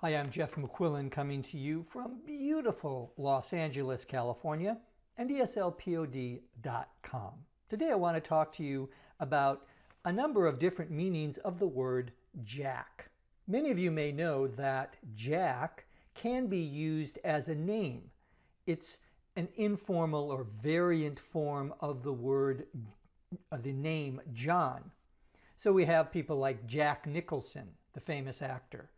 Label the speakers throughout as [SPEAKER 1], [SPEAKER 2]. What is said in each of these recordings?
[SPEAKER 1] Hi, I'm Jeff McQuillan coming to you from beautiful Los Angeles, California, and ESLPOD.com. Today I want to talk to you about a number of different meanings of the word Jack. Many of you may know that Jack can be used as a name. It's an informal or variant form of the word, the name John. So we have people like Jack Nicholson, the famous actor,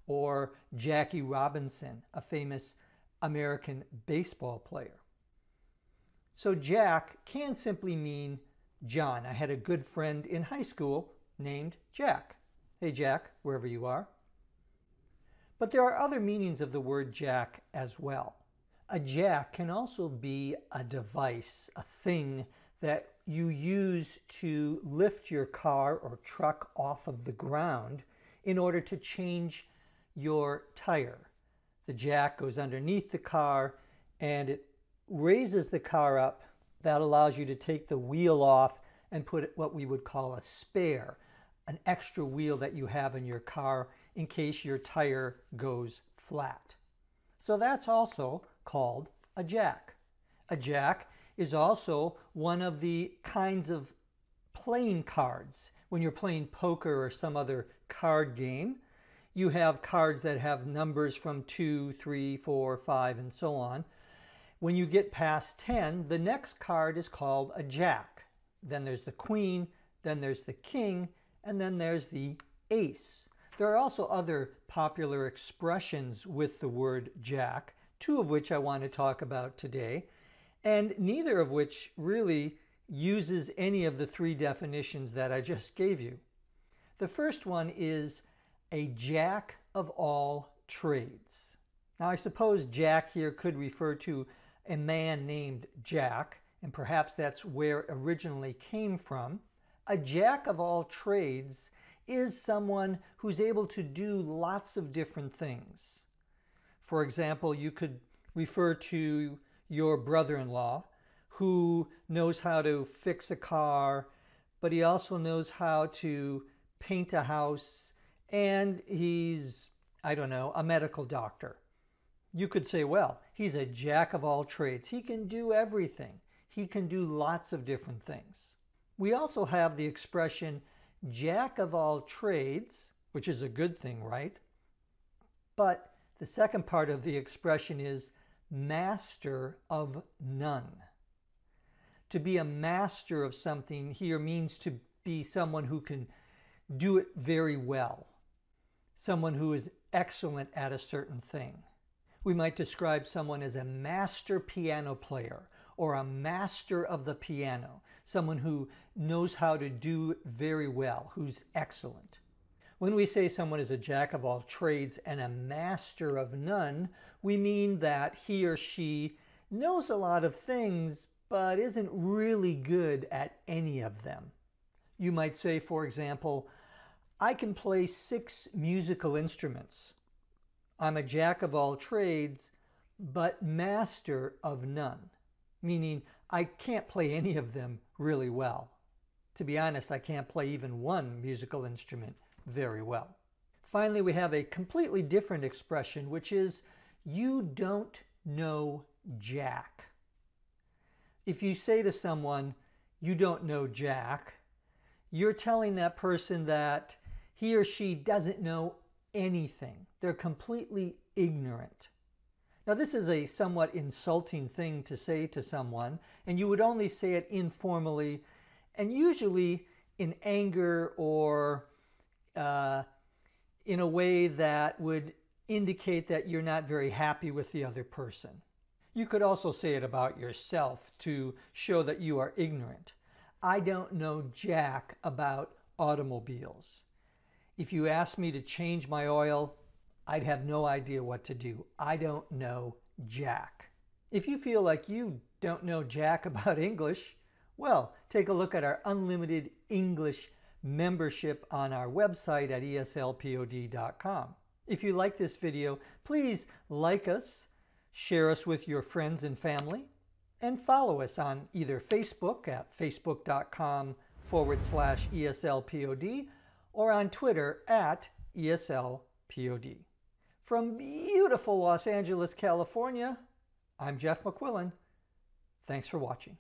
[SPEAKER 1] or Jackie Robinson, a famous American baseball player. So Jack can simply mean John. I had a good friend in high school named Jack. Hey Jack, wherever you are. But there are other meanings of the word Jack as well. A jack can also be a device, a thing that you use to lift your car or truck off of the ground in order to change your tire. The jack goes underneath the car and it raises the car up. That allows you to take the wheel off and put what we would call a spare, an extra wheel that you have in your car in case your tire goes flat. So that's also called a jack. A jack is also one of the kinds of playing cards. When you're playing poker or some other card game, you have cards that have numbers from 2, 3, 4, 5, and so on. When you get past 10, the next card is called a jack. Then there's the queen, then there's the king, and then there's the ace. There are also other popular expressions with the word jack, two of which I want to talk about today, and neither of which really uses any of the three definitions that I just gave you. The first one is a jack of all trades. Now I suppose Jack here could refer to a man named Jack, and perhaps that's where it originally came from. A jack of all trades is someone who's able to do lots of different things. For example, you could refer to your brother-in-law who knows how to fix a car, but he also knows how to paint a house, and he's, I don't know, a medical doctor. You could say, well, he's a jack of all trades. He can do everything. He can do lots of different things. We also have the expression jack of all trades, which is a good thing, right? But the second part of the expression is master of none. To be a master of something here means to be someone who can do it very well. Someone who is excellent at a certain thing. We might describe someone as a master piano player or a master of the piano, someone who knows how to do very well, who's excellent. When we say someone is a jack of all trades and a master of none, we mean that he or she knows a lot of things but isn't really good at any of them. You might say, for example, I can play 6 musical instruments. I'm a jack of all trades, but master of none, meaning I can't play any of them really well. To be honest, I can't play even one musical instrument very well. Finally, we have a completely different expression, which is you don't know jack. If you say to someone, you don't know jack, you're telling that person that he or she doesn't know anything. They're completely ignorant. Now, this is a somewhat insulting thing to say to someone, and you would only say it informally and usually in anger or in a way that would indicate that you're not very happy with the other person. You could also say it about yourself to show that you are ignorant. I don't know jack about automobiles. If you asked me to change my oil, I'd have no idea what to do. I don't know jack. If you feel like you don't know jack about English, well, take a look at our unlimited English membership on our website at ESLPOD.com. If you like this video, please like us, share us with your friends and family, and follow us on either Facebook at facebook.com/ESLPOD or on Twitter at ESLPOD. From beautiful Los Angeles, California, I'm Jeff McQuillan. Thanks for watching.